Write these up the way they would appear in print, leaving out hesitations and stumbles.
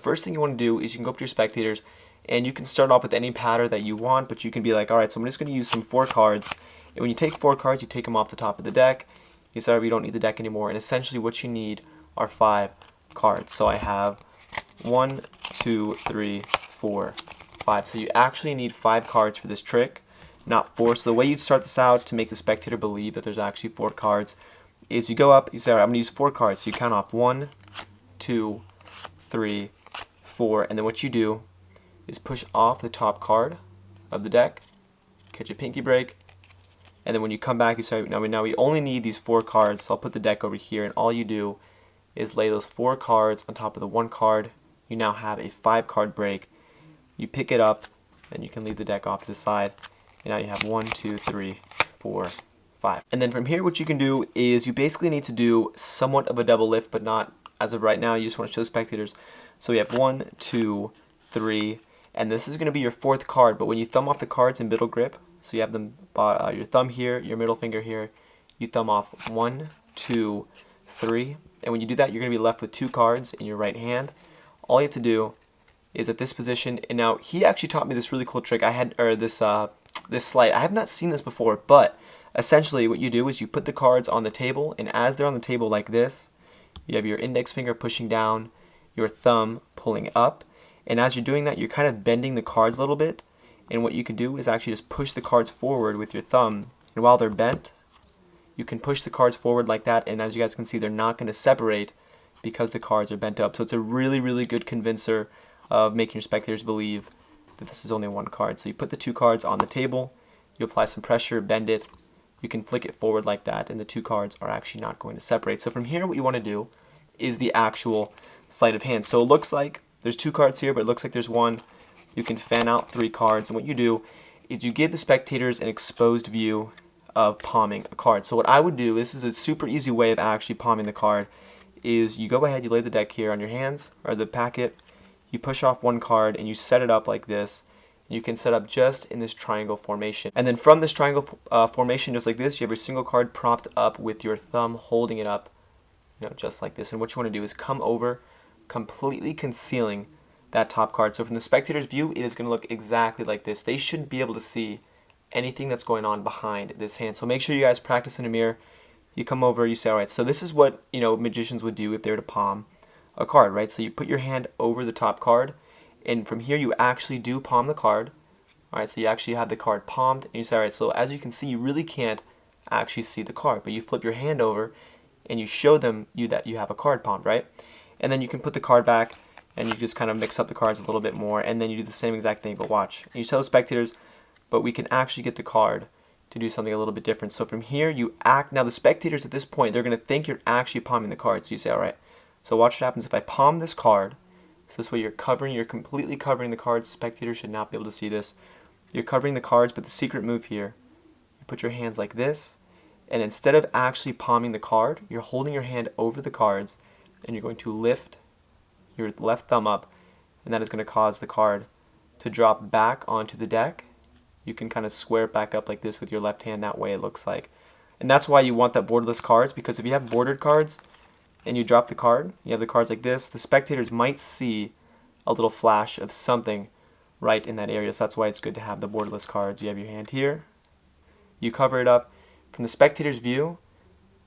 First thing you want to do is you can go up to your spectators, and you can start off with any pattern that you want, but you can be like, alright, so I'm just going to use some 4 cards, and when you take 4 cards, you take them off the top of the deck, you say, we don't need the deck anymore, and essentially what you need are 5 cards. So I have 1, 2, 3, 4, 5. So you actually need 5 cards for this trick, not 4. So the way you'd start this out to make the spectator believe that there's actually 4 cards is you go up, you say, alright, I'm going to use 4 cards. So you count off 1, 2, 3, 4, and then what you do is push off the top card of the deck, catch a pinky break, and then when you come back, you say, now we only need these 4 cards, so I'll put the deck over here, and all you do is lay those 4 cards on top of the 1 card. You now have a 5 card break. You pick it up, and you can leave the deck off to the side, and now you have 1, 2, 3, 4, 5. And then from here, what you can do is you basically need to do somewhat of a double lift, but not as of right now. You just want to show the spectators. So we have 1, 2, 3, and this is going to be your 4th card, but when you thumb off the cards in middle grip, so you have them, your thumb here, your middle finger here, you thumb off 1, 2, 3, and when you do that, you're going to be left with 2 cards in your right hand. All you have to do is at this position, and now he actually taught me this really cool trick. This sleight. I have not seen this before, but essentially what you do is you put the cards on the table, and as they're on the table like this, you have your index finger pushing down, your thumb pulling up, and as you're doing that, you're kind of bending the cards a little bit, and what you can do is actually just push the cards forward with your thumb, and while they're bent, you can push the cards forward like that, and as you guys can see, they're not going to separate because the cards are bent up. So it's a really, really good convincer of making your spectators believe that this is only 1 card. So you put the 2 cards on the table, you apply some pressure, bend it, you can flick it forward like that, and the 2 cards are actually not going to separate. So from here, what you want to do is the actual sleight of hand. So it looks like there's 2 cards here, but it looks like there's 1. You can fan out 3 cards, and what you do is you give the spectators an exposed view of palming a card. So what I would do, this is a super easy way of actually palming the card, is you go ahead, you lay the deck here on your hands, or the packet, you push off 1 card, and you set it up like this. You can set up just in this triangle formation. And then from this triangle formation, just like this, you have your single card propped up with your thumb holding it up, just like this. And what you want to do is come over, completely concealing that top card. So from the spectator's view, it is going to look exactly like this. They shouldn't be able to see anything that's going on behind this hand. So make sure you guys practice in a mirror. You come over, you say, all right, so this is what magicians would do if they were to palm a card, right? So you put your hand over the top card, and from here you actually do palm the card. All right, so you actually have the card palmed, and you say, all right, so as you can see, you really can't actually see the card, but you flip your hand over, and you show them that you have a card palmed, right? And then you can put the card back, and you just kind of mix up the cards a little bit more, and then you do the same exact thing, but watch. And you tell the spectators, but we can actually get the card to do something a little bit different. So from here, now the spectators at this point, they're going to think you're actually palming the card. So you say, all right, so watch what happens if I palm this card. So this way you're completely covering the cards. Spectators should not be able to see this. You're covering the cards, but the secret move here, you put your hands like this, and instead of actually palming the card, you're holding your hand over the cards, and you're going to lift your left thumb up, and that is going to cause the card to drop back onto the deck. You can kind of square it back up like this with your left hand. That way it looks like. And that's why you want that borderless cards, because if you have bordered cards and you drop the card, you have the cards like this, the spectators might see a little flash of something right in that area. So that's why it's good to have the borderless cards. You have your hand here, you cover it up. From the spectator's view,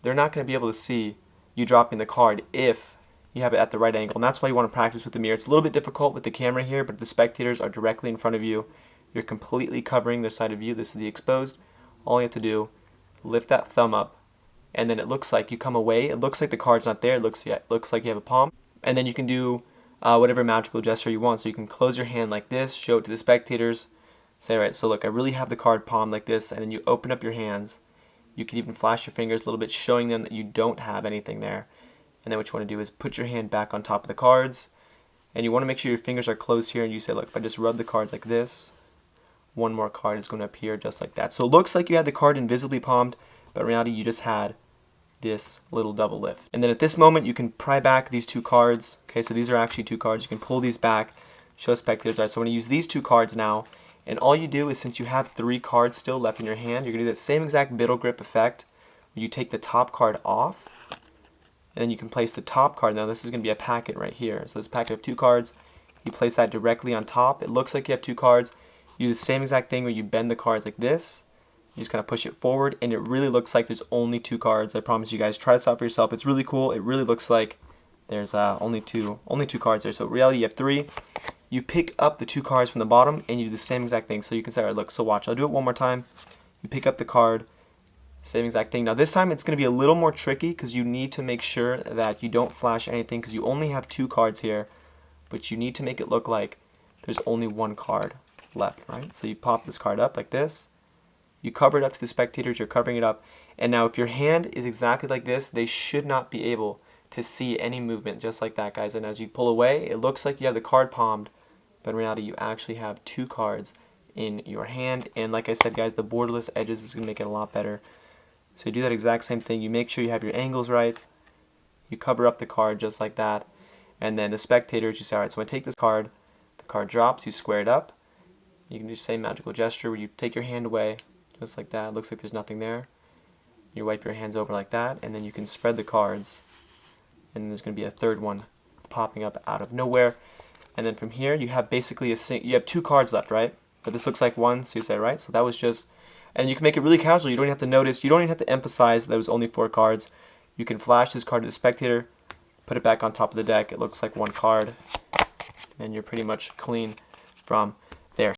they're not going to be able to see you dropping the card if you have it at the right angle. And that's why you want to practice with the mirror. It's a little bit difficult with the camera here, but the spectators are directly in front of you. You're completely covering their side of view. This is the exposed. All you have to do, lift that thumb up, and then it looks like you come away. It looks like the card's not there. It looks like you have a palm. And then you can do whatever magical gesture you want. So you can close your hand like this, show it to the spectators, say, all right, so look, I really have the card palmed like this, and then you open up your hands. You can even flash your fingers a little bit, showing them that you don't have anything there. And then what you want to do is put your hand back on top of the cards, and you want to make sure your fingers are closed here, and you say, look, if I just rub the cards like this, one more card is going to appear just like that. So it looks like you had the card invisibly palmed, but in reality you just had this little double lift. And then at this moment you can pry back these 2 cards. Okay, so these are actually 2 cards. You can pull these back, show spectators. All right, so I'm going to use these 2 cards now, and all you do is, since you have 3 cards still left in your hand, you're going to do that same exact middle grip effect where you take the top card off, and then you can place the top card. Now this is going to be a packet right here. So this packet of 2 cards, You place that directly on top. It looks like you have 2 cards. You do the same exact thing where you bend the cards like this. You just kind of push it forward, and it really looks like there's only 2 cards. I promise you guys, try this out for yourself. It's really cool. It really looks like there's only two cards there. So in reality, you have 3. You pick up the 2 cards from the bottom, and you do the same exact thing. So you can say, all right, look, so watch. I'll do it one more time. You pick up the card, same exact thing. Now this time it's going to be a little more tricky because you need to make sure that you don't flash anything because you only have 2 cards here, but you need to make it look like there's only 1 card left, right? So you pop this card up like this. You cover it up to the spectators, you're covering it up. And now if your hand is exactly like this, they should not be able to see any movement just like that, guys. And as you pull away, it looks like you have the card palmed, but in reality you actually have 2 cards in your hand. And like I said, guys, the borderless edges is going to make it a lot better. So you do that exact same thing. You make sure you have your angles right. You cover up the card just like that. And then the spectators, you say, all right, so when I take this card, the card drops, you square it up. You can do the same magical gesture where you take your hand away, just like that. It looks like there's nothing there. You wipe your hands over like that, and then you can spread the cards. And then there's going to be a 3rd one popping up out of nowhere. And then from here, you have basically you have 2 cards left, right? But this looks like 1, so you say, right? So that was just, and you can make it really casual. You don't even have to notice. You don't even have to emphasize that it was only 4 cards. You can flash this card to the spectator, put it back on top of the deck. It looks like 1 card, and you're pretty much clean from